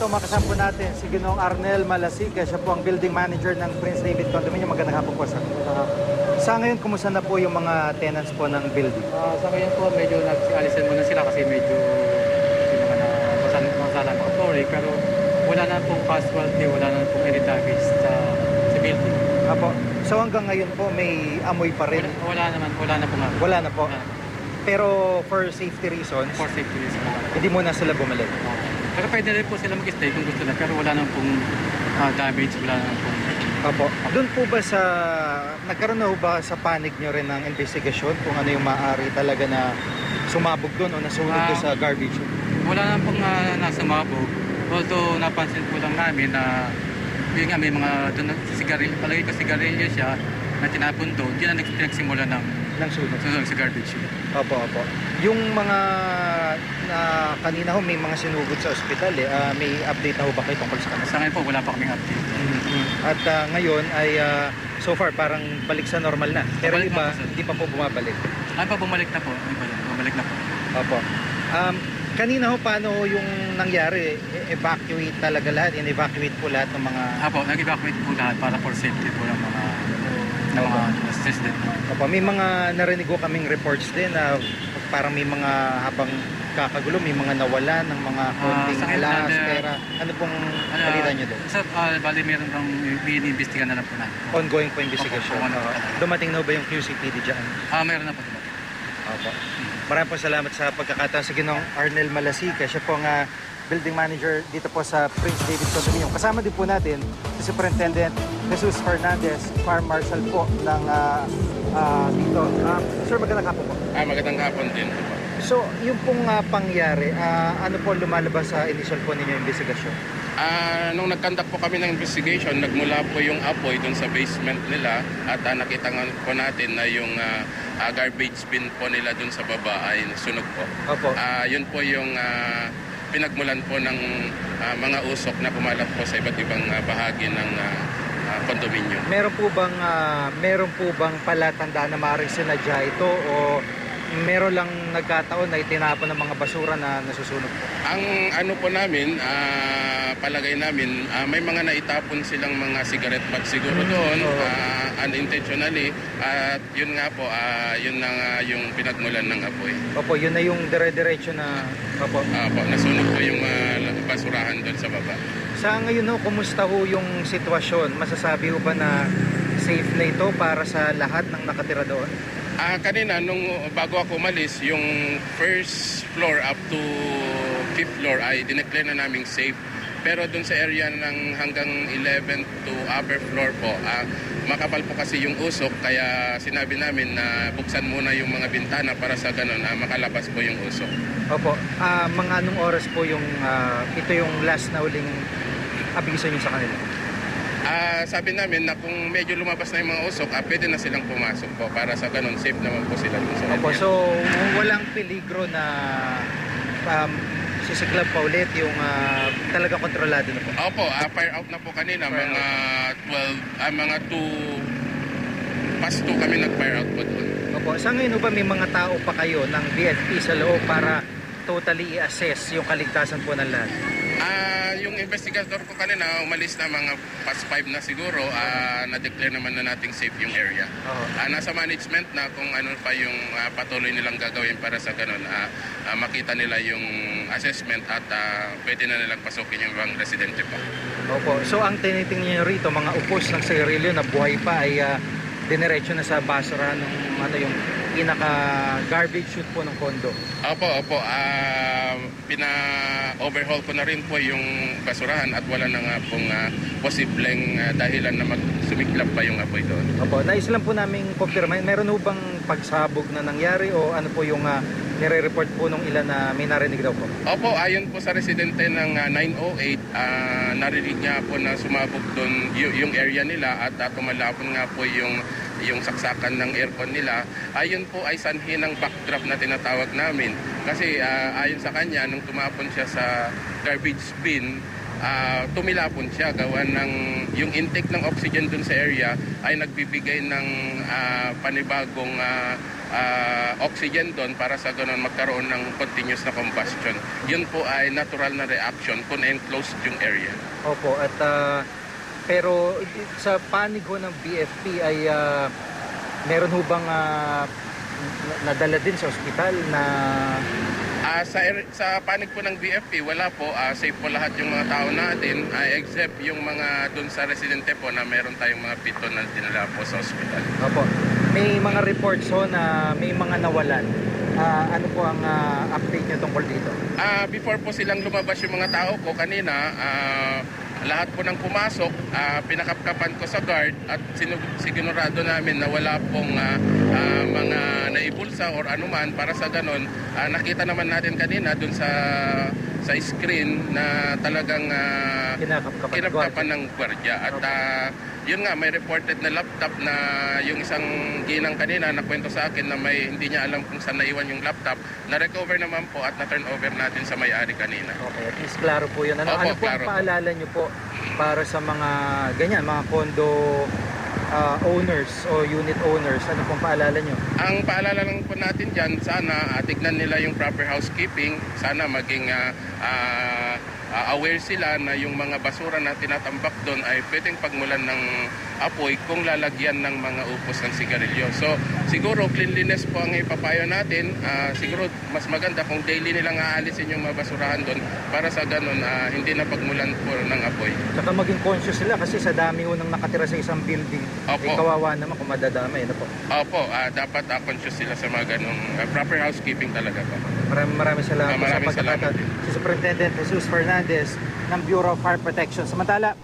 makasama po natin si Ginoong Arnel Malasica. Siya po ang building manager ng Prince David Condominium. Magandang hapon po, sir. Sa ngayon, kumusta na po yung mga tenants po ng building? Sa ngayon po, medyo nag-alisan muna sila kasi medyo masala mga flooring, pero wala na pong casualty, wala na pong any damage sa building. Apo. So hanggang ngayon po, may amoy pa rin? Wala na po nga. Wala na po. Pero for safety reasons, hindi muna sila bumalik. Pero pwede rin po sila mag-stay kung gusto na, pero wala na pong damage, wala na pong... Opo. Doon po ba sa, nagkaroon na ba sa panig nyo rin ng investigasyon kung ano yung maaari talaga na sumabog doon o nasunog doon sa garbage? Wala na pong nasumabog. Although napansin po lang namin na yun nga, may mga doon sigarilyo, palagi ko sigarilyo siya na tinapon doon, yun ang nagsimula ng sunog sa garbage. Opo. Yung mga kanina ho, may mga sinugod sa ospital may update na ho ba kayo tungkol sa kanila? Sa ngayon po, wala pa kaming update. At ngayon ay so far parang balik sa normal na. Pero iba, hindi pa po bumabalik. Bumalik na po. Bumalik na po. Opo. Kanina ho, paano yung nangyari? Evacuate talaga lahat? In-evacuate po lahat ng mga... Apo, nag-evacuate po lahat para for safety po ng mga resident. Opo, may mga narinig ko kaming reports din na parang may mga habang kakagulo, may mga nawala ng mga konting alas, pera. Ano pong balita nyo doon? Bali, meron kang iniimbestigan na lang po na. Ongoing po investigation. Dumating na ba yung QCPD dyan? Meron na po dumating. Opo. Maraming po salamat sa pagkakataon sa Ginoong Arnel Malasica. Siya po ang building manager dito po sa Prince David Condominium. Kasama din po natin si Superintendent Jesus Fernandez, Farm Marshal po ng dito. Sir, magandang hapon po. Magandang hapon din. So, yung pong pangyari, ano po lumalabas sa initial po ninyo investigasyon? Nung nag-conduct po kami ng investigation, nagmula po yung apoy dun sa basement nila at nakita nga po natin na yung garbage bin po nila dun sa baba ay sunog po. Opo. Yun po yung pinagmulan po ng mga usok na kumalat po sa iba't ibang bahagi ng condominium. Meron po bang palatandaan na maaaring sinadya ito o meron lang nagkataon na itinapon ng mga basura na nasusunog po? Ang ano po namin, palagay namin, may mga naitapon silang mga cigarette butt siguro doon, unintentionally, at yun nga po, yun na nga yung pinagmulan ng apoy. Opo, yun na yung dire-diretso na, opo. Nasunog po yung basurahan doon sa baba. Sa ngayon ho, kumusta ho yung sitwasyon? Masasabi ho ba na safe na ito para sa lahat ng nakatira doon? Kanina, bago ako umalis, yung first floor up to 5th floor ay dineclare na naming safe. Pero dun sa area ng hanggang 11 to upper floor po, makapal po kasi yung usok, kaya sinabi namin na buksan muna yung mga bintana para sa ganun, makalabas po yung usok. Opo, mga anong oras po yung, ito yung last na uling abiso nyo sa kanila? Sabi namin na kung medyo lumabas na yung mga usok, pwede na silang pumasok po para sa ganun, safe naman po sila dun sa area. Opo, so walang peligro na sisiklab pa ulit yung talaga kontrolado na po? Opo, fire out na po kanina, mga 2 past 2 kami nag-fire out po doon. Opo, sa ngayon ba may mga tao pa kayo ng BFP sa loob para totally i-assess yung kaligtasan po ng lahat? Yung investigator ko kanina, umalis na mga past 5 na siguro, na-declare naman na nating safe yung area. Nasa management na kung ano pa yung patuloy nilang gagawin para sa ganun, makita nila yung assessment at pwede na nilang pasukin yung ibang residente pa. Opo, so ang tinitingnan nyo rito, mga upos ng sigarilyo na buhay pa ay dinerecho na sa basura ng yung pinaka-garbage chute po ng kondo. Opo. Pina-overhaul ko na rin po yung basurahan at wala na nga pong posibleng dahilan na sumiklap pa yung apoy doon. Opo, nais lang po namin confirm, meron ho bang pagsabog na nangyari o ano po yung nire-report po nung ilan na may narinig daw po? Opo, ayon po sa residente ng 908, narinig niya po na sumabog doon yung area nila at tumalapon nga po yung saksakan ng aircon nila. Ayon po ay sanhi ng backdraft na tinatawag namin. Kasi ayon sa kanya, nung tumapon siya sa garbage bin, tumilapon siya gawa ng yung intake ng oxygen dun sa area ay nagbibigay ng panibagong oxygen doon para sa ganun magkaroon ng continuous na combustion. Yun po ay natural na reaction kung enclosed yung area. Opo, at pero sa panig ho ng BFP ay meron ho bang nadala din sa ospital na Sa panig po ng BFP, wala po. Safe po lahat yung mga tao natin, except yung mga dun sa residente po na meron tayong mga pito na dinala po sa ospital. opo, may mga reports ho na may mga nawalan. Ano po ang update niyo tungkol dito? Before po silang lumabas yung mga tao ko kanina, lahat po ng pumasok, pinakapkapan ko sa guard at sigurado namin na wala pong mga naibulsa or anuman para sa ganon. Nakita naman natin kanina dun sa screen na talagang kinapkapan ng gwardiya. At yun nga, may reported na laptop na yung isang ginang kanina nakwento sa akin na hindi niya alam kung saan naiwan yung laptop. Na-recover naman po at na-turn over natin sa may-ari kanina. Okay, at least klaro po yun. Ano Opo, po ang klaro po. paalala niyo po para sa mga ganyan, mga condo owners o unit owners? Ano pong paalala niyo? Ang paalala lang po natin dyan, sana tignan nila yung proper housekeeping. Sana maging aware sila na yung mga basura na tinatambak doon ay pwedeng pagmulan ng apoy kung lalagyan ng mga upos ng sigarilyo. So siguro cleanliness po ang ipapayo natin. Siguro mas maganda kung daily nilang aalisin yung mga basurahan doon para sa ganun hindi na pagmulan po ng apoy. Saka maging conscious sila kasi sa dami ho nang nakatira sa isang building. Opo. Kawawa naman kung madadamay. Ano po? Opo, dapat conscious sila sa mga ganung proper housekeeping talaga po. Maraming salamat Maraming sa pagkakataon. salamat. Si Superintendent Jesus Fernandez ng Bureau of Fire Protection. Samantala,